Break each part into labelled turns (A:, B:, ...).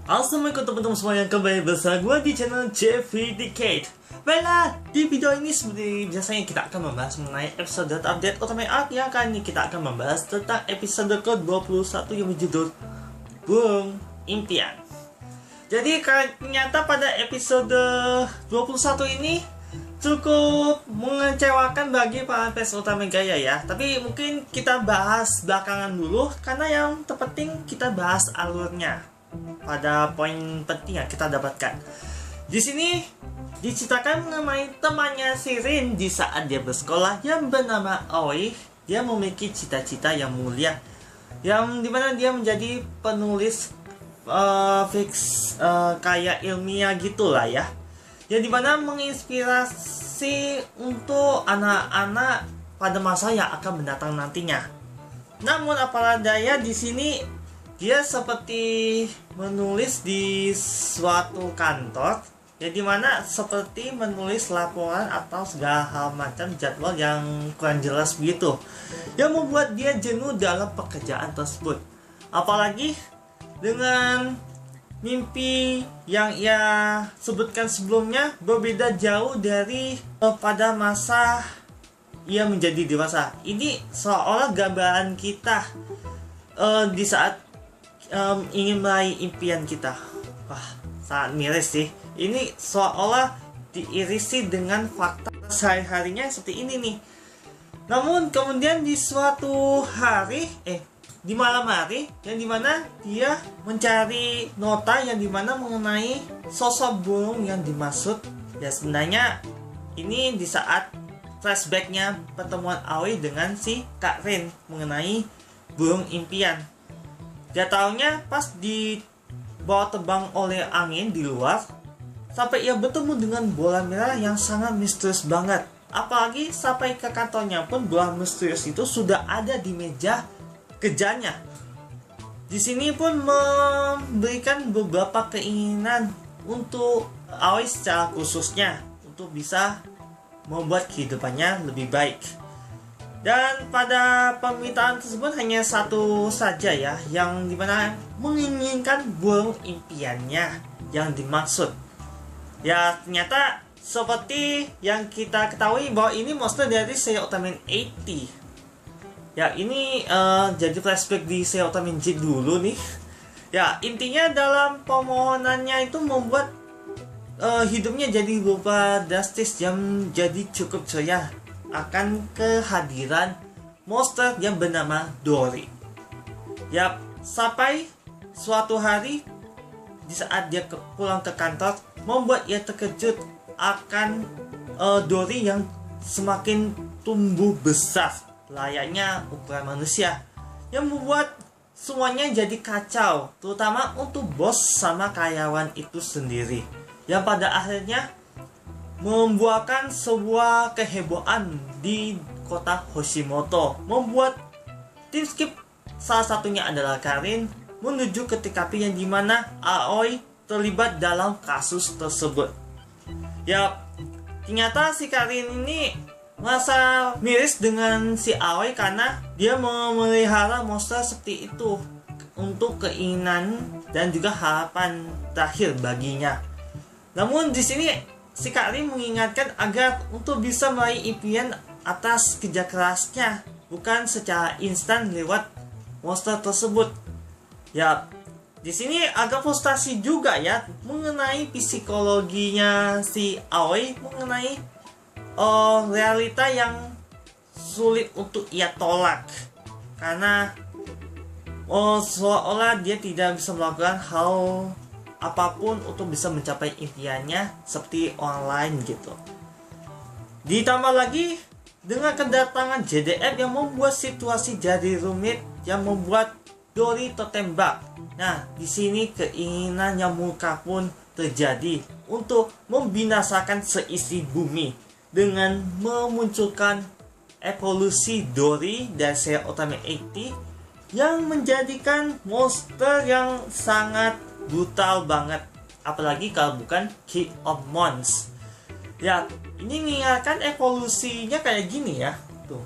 A: Assalamualaikum teman-teman semua yang kembali bersama gue di channel JVDicate. Baiklah, di video ini seperti biasanya kita akan membahas mengenai episode update Otome Arc yang kali ini kita akan membahas tentang episode ke-21 yang berjudul Burung Impian. Jadi ternyata pada episode 21 ini cukup mengecewakan bagi para fans Otome Gaya ya. Tapi mungkin kita bahas belakangan dulu karena yang terpenting kita bahas alurnya. Pada poin penting yang kita dapatkan di sini diceritakan mengenai temannya Shirin di saat dia bersekolah yang bernama Aoi. Dia memiliki cita-cita yang mulia, yang dimana dia menjadi penulis kayak ilmiah gitulah ya, yang dimana menginspirasi untuk anak-anak pada masa yang akan mendatang nantinya. Namun apalah daya, di sini dia seperti menulis di suatu kantor, ya dimana seperti menulis laporan atau segala hal macam jadwal yang kurang jelas begitu, yang membuat dia jenuh dalam pekerjaan tersebut. Apalagi dengan mimpi yang ia sebutkan sebelumnya berbeda jauh dari pada masa ia menjadi dewasa. Ini seolah gambaran kita di saat ingin meraih impian kita. Wah, sangat miris sih. Ini seolah diirisi dengan fakta sehari-harinya seperti ini nih. Namun kemudian di suatu hari, di malam hari, yang dimana dia mencari nota yang dimana mengenai sosok burung yang dimaksud. Ya sebenarnya ini di saat flashbacknya pertemuan Aoi dengan si Kak Rin mengenai burung impian. Gak taunya pas dibawa terbang oleh angin di luar, sampai ia bertemu dengan bola merah yang sangat misterius banget. Apalagi sampai ke kantornya pun bola misterius itu sudah ada di meja kerjanya. Di sini pun memberikan beberapa keinginan untuk Aoi secara khususnya untuk bisa membuat kehidupannya lebih baik. Dan pada permintaan tersebut hanya satu saja ya, yang dimana menginginkan burung impiannya yang dimaksud. Ya ternyata seperti yang kita ketahui bahwa ini monster dari Seiya Ultraman 80. Ya ini jadi flashback di Seiya Ultraman Z dulu nih. Ya intinya dalam permohonannya itu membuat hidupnya jadi berubah drastis, yang jadi cukup ceria akan kehadiran monster yang bernama Dory. Yap, sampai suatu hari di saat dia pulang ke kantor, membuat ia terkejut akan Dory yang semakin tumbuh besar layaknya ukuran manusia, yang membuat semuanya jadi kacau, terutama untuk bos sama karyawan itu sendiri, yang pada akhirnya membuahkan sebuah kehebohan di kota Hoshimoto, membuat tim skip salah satunya adalah Karin menuju ke TKP yang dimana Aoi terlibat dalam kasus tersebut. Ya, ternyata si Karin ini merasa miris dengan si Aoi karena dia memelihara monster seperti itu untuk keinginan dan juga harapan terakhir baginya. Namun di sini si Kak Rin mengingatkan agar untuk bisa meraih impian atas kerja kerasnya, bukan secara instan lewat monster tersebut. Ya, di sini agak frustasi juga ya mengenai psikologinya si Aoi, mengenai realita yang sulit untuk ia tolak, karena seolah-olah dia tidak bisa melakukan hal apapun untuk bisa mencapai impiannya seperti orang lain gitu. Ditambah lagi dengan kedatangan JDF yang membuat situasi jadi rumit, yang membuat Dory tertembak. Nah, di sini keinginan yang murka pun terjadi untuk membinasakan seisi bumi dengan memunculkan evolusi Dory dan Seiya Ultraman 80 yang menjadikan monster yang sangat brutal banget, apalagi kalau bukan King of Mons. Ya, ini mengingatkan evolusinya kayak gini ya. Tuh.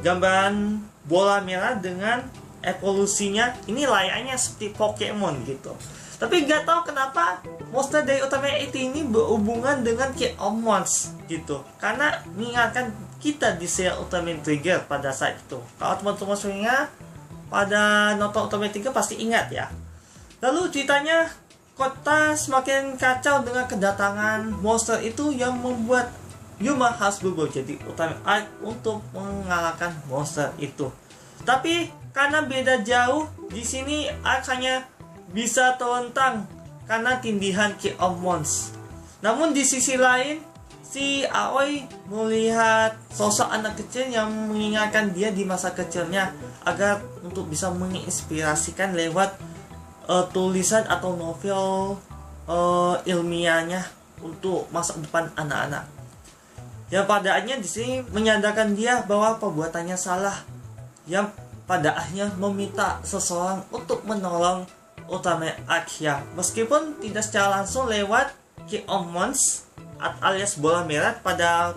A: Gambaran bola merah dengan evolusinya ini layaknya seperti Pokemon gitu. Tapi nggak tahu kenapa monster dari Ultraman 8 ini berhubungan dengan Ki-Omons gitu. Karena mengingatkan kita di serial Ultraman Trigger pada saat itu. Kalau teman-teman semuanya pada nonton Ultraman 3 pasti ingat ya. Lalu ceritanya kota semakin kacau dengan kedatangan monster itu yang membuat Yuma harus berubah jadi Ultraman Arc untuk mengalahkan monster itu. Tapi karena beda jauh, di sini Arc hanya bisa terlentang karena tindihan Ki-Omons. Namun di sisi lain, si Aoi melihat sosok anak kecil yang mengingatkan dia di masa kecilnya agar untuk bisa menginspirasikan lewat tulisan atau novel ilmiahnya untuk masa depan anak-anak. Yang padahalnya di sini menyadarkan dia bahwa perbuatannya salah, yang pada akhirnya meminta seseorang untuk menolong Ultraman Arc-nya, meskipun tidak secara langsung lewat Ki-Omons alias bola merah pada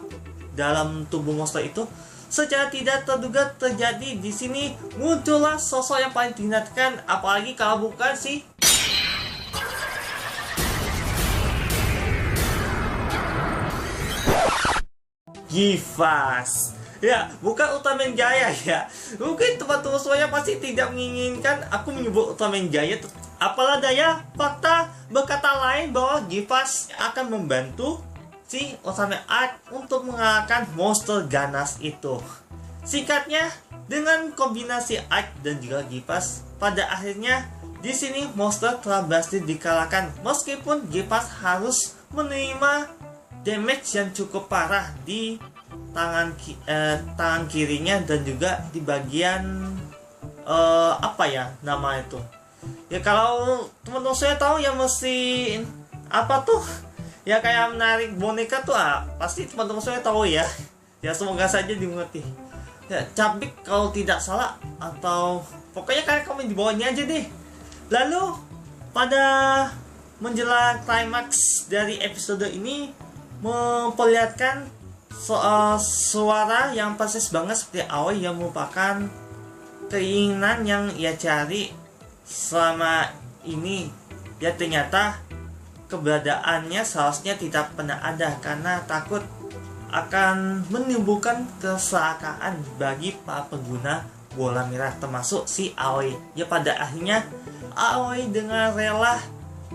A: dalam tubuh monster itu. Secara tidak terduga terjadi di sini muncullah sosok yang paling dinantikan, apalagi kalau bukan si Givas. Ya, bukan Ultraman Jaya ya. Mungkin teman-teman semuanya pasti tidak menginginkan aku menyebut Ultraman Jaya. Apalah daya, fakta berkata lain bahwa Givas akan membantu si Ultraman Arc untuk mengalahkan monster ganas itu. Singkatnya, dengan kombinasi Arc dan juga Givas, pada akhirnya di sini monster telah berhasil dikalahkan, meskipun Givas harus menerima damage yang cukup parah di tangan kirinya dan juga di bagian apa ya nama itu ya, kalau teman-teman saya tahu ya mesin apa tuh ya kayak menarik boneka tuh pasti teman-teman saya tahu ya. Ya semoga saja dimengerti ya, cabik kalau tidak salah, atau pokoknya kalian komen di bawahnya aja deh. Lalu pada menjelang klimaks dari episode ini memperlihatkan suara yang persis banget seperti Aoi yang merupakan keinginan yang ia cari selama ini. Ya ternyata keberadaannya seharusnya tidak pernah ada karena takut akan menimbulkan kesalahan bagi para pengguna bola merah termasuk si Aoi. Ya pada akhirnya Aoi dengan rela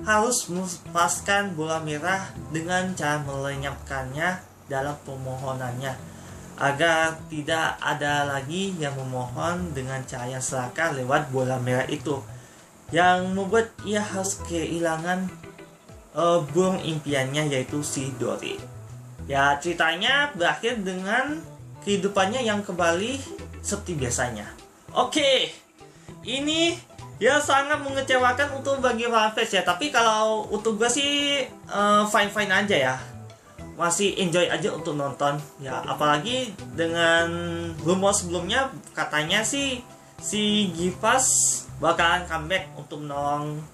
A: harus melepaskan bola merah dengan cara melenyapkannya dalam permohonannya agar tidak ada lagi yang memohon dengan cara yang serakah lewat bola merah itu, yang membuat ia harus kehilangan burung impiannya yaitu si Dori. Ya ceritanya berakhir dengan kehidupannya yang kembali seperti biasanya. Oke, ini ya sangat mengecewakan untuk bagi fanbase ya, tapi kalau untuk gue sih fine-fine aja ya, masih enjoy aja untuk nonton ya. Apalagi dengan rumor sebelumnya katanya sih si Givas bakalan comeback untuk menolong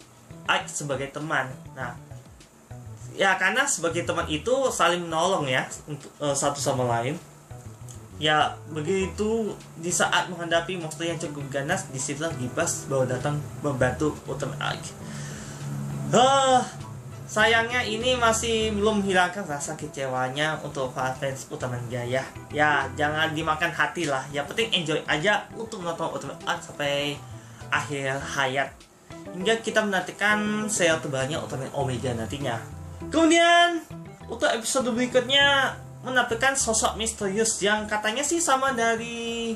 A: Arc sebagai teman. Nah ya karena sebagai teman itu saling menolong ya untuk satu sama lain. Ya begitu di saat menghadapi monster yang cukup ganas, disitulah Givas baru datang membantu Ultraman Arc. Sayangnya ini masih belum hilangkan rasa kecewanya untuk fans Ultraman Jaya. Ya jangan dimakan hati lah, yang penting enjoy aja untuk menonton Ultraman Arc sampai akhir hayat, hingga kita menantikan serial terbarunya Ultraman Omega nantinya. Kemudian untuk episode berikutnya menampilkan sosok misterius yang katanya sih sama dari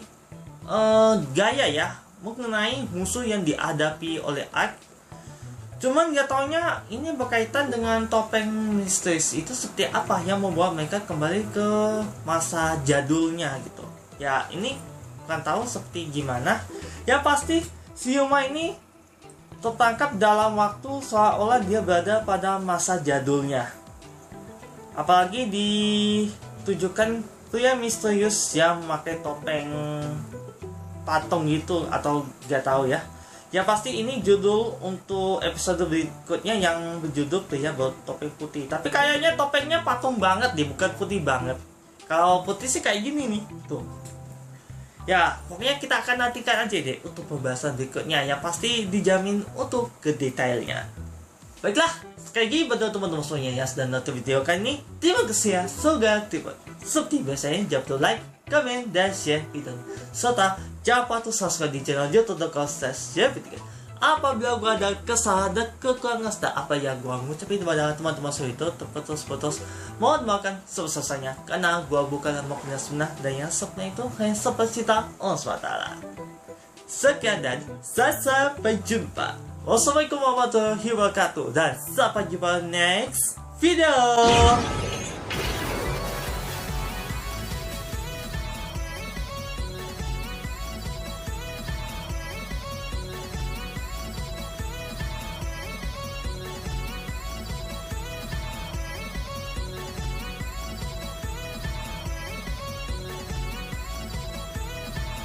A: Gaia ya, mengenai musuh yang dihadapi oleh Arc. Cuman gak taunya ini berkaitan dengan topeng misterius itu seperti apa yang membawa mereka kembali ke masa jadulnya gitu. Ya ini bukan tahu seperti gimana. Ya pasti si Yuma ini tertangkap dalam waktu seolah-olah dia berada pada masa jadulnya. Apalagi ditujukan pria misterius yang memakai topeng patung gitu, atau gak tahu ya. Ya pasti ini judul untuk episode berikutnya yang berjudul pria bertopeng putih. Tapi kayaknya topengnya patung banget deh, bukan putih banget. Kalau putih sih kayak gini nih, tuh. Ya, pokoknya kita akan nantikan aja deh untuk pembahasan berikutnya yang pasti dijamin untuk ke detailnya. Baiklah, sekali lagi buat teman-teman semuanya yang sedang nonton video kali ini, terima kasih ya, semoga aktif. Seperti biasanya, jangan lupa like, komen, dan share video ini. Serta jangan lupa untuk subscribe di channel youtube.com/share video ini. Apabila gue ada kesalahan dan kekurangan serta apa yang gue ngucapin kepada teman-teman semua itu terputus-putus, mohon maafkan sebesar-besarnya karena gue bukanlah makhluk yang sempurna dan yang sempurna itu hanya seperti cita Allah SWT. Sekian dan sampai jumpa. Wassalamualaikum warahmatullahi wabarakatuh dan sampai jumpa next video.